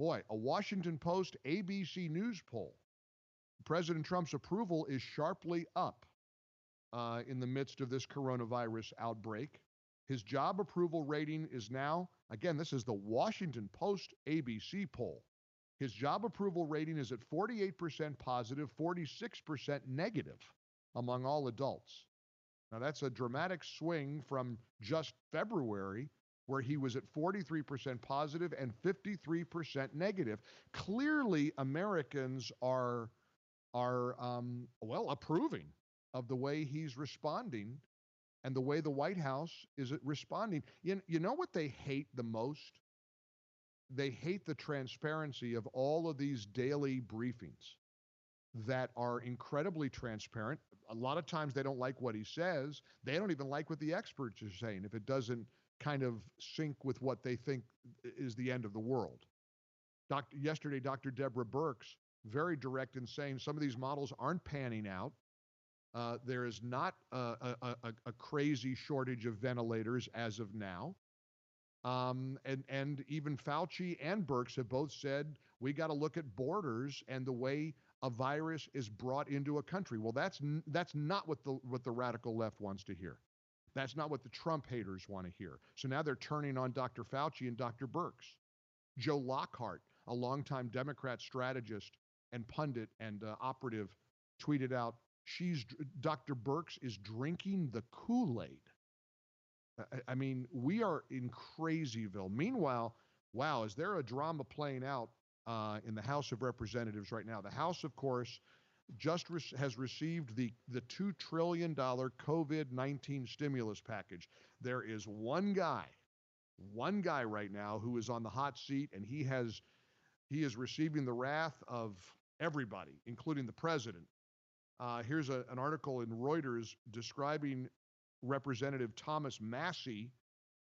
Boy, a Washington Post ABC News poll. President Trump's approval is sharply up in the midst of this coronavirus outbreak. His job approval rating is now, again, this is the Washington Post ABC poll. His job approval rating is at 48% positive, 46% negative among all adults. Now, that's a dramatic swing from just February, where he was at 43% positive and 53% negative. Clearly, Americans are approving of the way he's responding and the way the White House is responding. You know what they hate the most? They hate the transparency of all of these daily briefings that are incredibly transparent. A lot of times they don't like what he says. They don't even like what the experts are saying if it doesn't kind of sync with what they think is the end of the world. Yesterday, Dr. Deborah Birx, very direct in saying some of these models aren't panning out. There is not a crazy shortage of ventilators as of now. And even Fauci and Birx have both said we got to look at borders and the way a virus is brought into a country. Well, that's not what the radical left wants to hear. That's not what the Trump haters want to hear. So now they're turning on Dr. Fauci and Dr. Birx. Joe Lockhart, a longtime Democrat strategist and pundit and operative, tweeted out, Dr. Birx is drinking the Kool-Aid. I mean, we are in Crazyville. Meanwhile, wow, is there a drama playing out in the House of Representatives right now? The House, of course, has received the $2 trillion COVID-19 stimulus package. There is one guy right now who is on the hot seat, and he is receiving the wrath of everybody, including the president. Here's an article in Reuters describing Representative Thomas Massie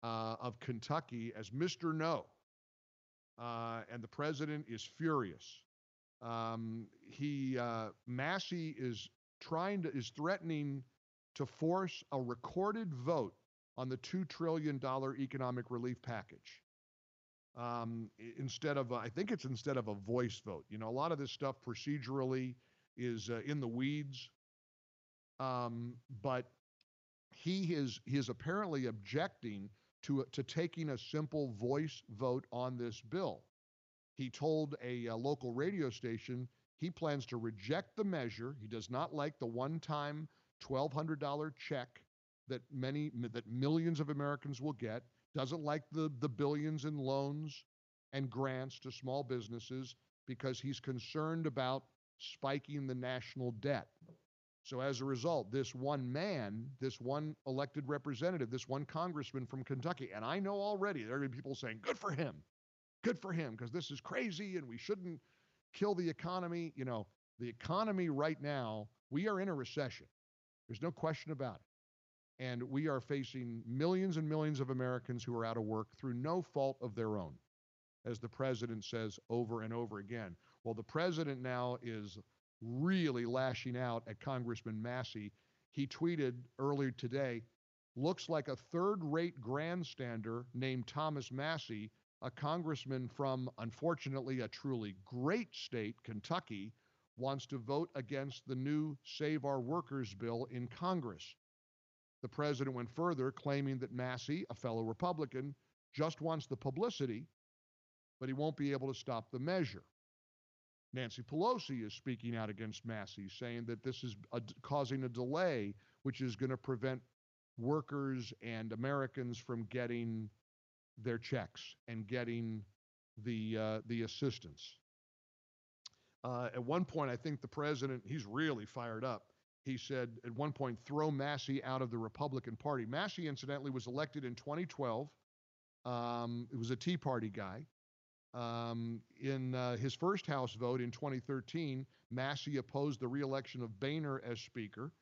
of Kentucky as Mr. No. And the president is furious. Massie is threatening to force a recorded vote on the $2 trillion economic relief package. Instead of a voice vote. You know, a lot of this stuff procedurally is in the weeds. But he is apparently objecting to taking a simple voice vote on this bill. He told a local radio station he plans to reject the measure. He does not like the one-time $1,200 check that millions of Americans will get. Doesn't like the billions in loans and grants to small businesses because he's concerned about spiking the national debt. So as a result, this one man, this one elected representative, this one congressman from Kentucky, and I know already there are going to be people saying, good for him, because this is crazy and we shouldn't kill the economy. You know, the economy right now, we are in a recession. There's no question about it. And we are facing millions and millions of Americans who are out of work through no fault of their own, as the president says over and over again. Well, the president now is really lashing out at Congressman Massie. He tweeted earlier today, looks like a third-rate grandstander named Thomas Massie, a congressman from, unfortunately, a truly great state, Kentucky, wants to vote against the new Save Our Workers bill in Congress. The president went further, claiming that Massie, a fellow Republican, just wants the publicity, but he won't be able to stop the measure. Nancy Pelosi is speaking out against Massie, saying that this is causing a delay, which is going to prevent workers and Americans from getting their checks and getting the assistance. At one point, I think the president, he's really fired up. He said at one point, throw Massie out of the Republican Party. Massie, incidentally, was elected in 2012. It was a Tea Party guy. In his first House vote in 2013, Massie opposed the reelection of Boehner as Speaker.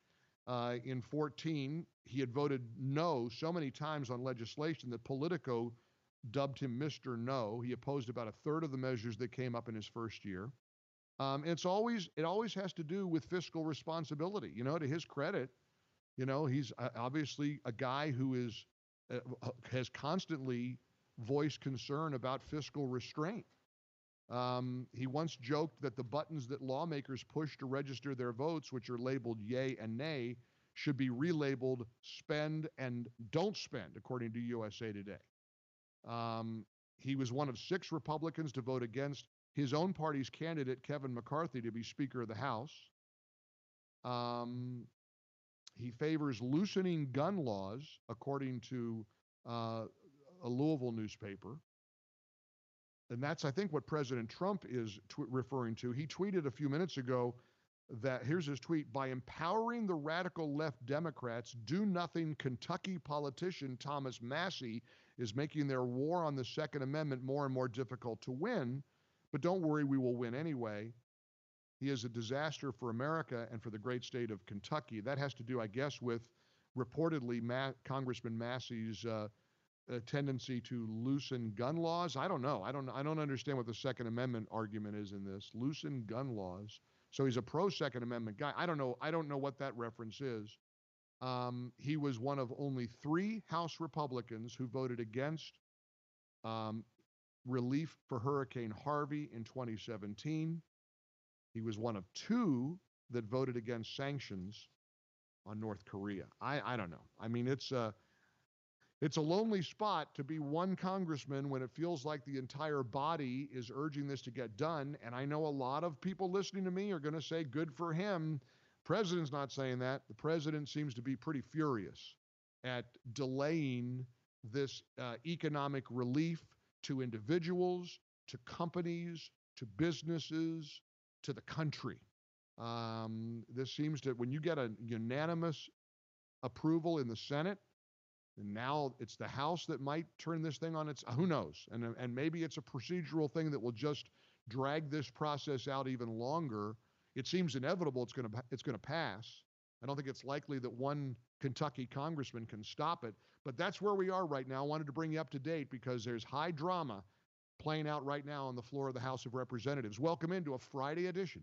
In 2014, he had voted no so many times on legislation that Politico dubbed him Mr. No. He opposed about a third of the measures that came up in his first year. It always has to do with fiscal responsibility. You know, to his credit, you know, he's obviously a guy who has constantly voiced concern about fiscal restraint. He once joked that the buttons that lawmakers push to register their votes, which are labeled yay and nay, should be relabeled spend and don't spend, according to USA Today. He was one of 6 Republicans to vote against his own party's candidate, Kevin McCarthy, to be Speaker of the House. He favors loosening gun laws, according to a Louisville newspaper. And that's, I think, what President Trump is referring to. He tweeted a few minutes ago that, here's his tweet, by empowering the radical left Democrats, do-nothing Kentucky politician Thomas Massie is making their war on the Second Amendment more and more difficult to win. But don't worry, we will win anyway. He is a disaster for America and for the great state of Kentucky. That has to do, I guess, with reportedly Congressman Massie's tendency to loosen gun laws. I don't know. I don't understand what the Second Amendment argument is in this. Loosen gun laws. So he's a pro-Second Amendment guy. I don't know what that reference is. He was one of only 3 House Republicans who voted against relief for Hurricane Harvey in 2017. He was one of 2 that voted against sanctions on North Korea. I don't know. I mean, it's a lonely spot to be one congressman when it feels like the entire body is urging this to get done. And I know a lot of people listening to me are going to say, good for him. President's not saying that. The president seems to be pretty furious at delaying this economic relief to individuals, to companies, to businesses, to the country. This seems to, when you get a unanimous approval in the Senate, and now it's the House that might turn this thing on its, who knows? And maybe it's a procedural thing that will just drag this process out even longer. It seems inevitable it's going to pass. I don't think it's likely that one Kentucky congressman can stop it, but that's where we are right now. I wanted to bring you up to date because there's high drama playing out right now on the floor of the House of Representatives. Welcome into a Friday edition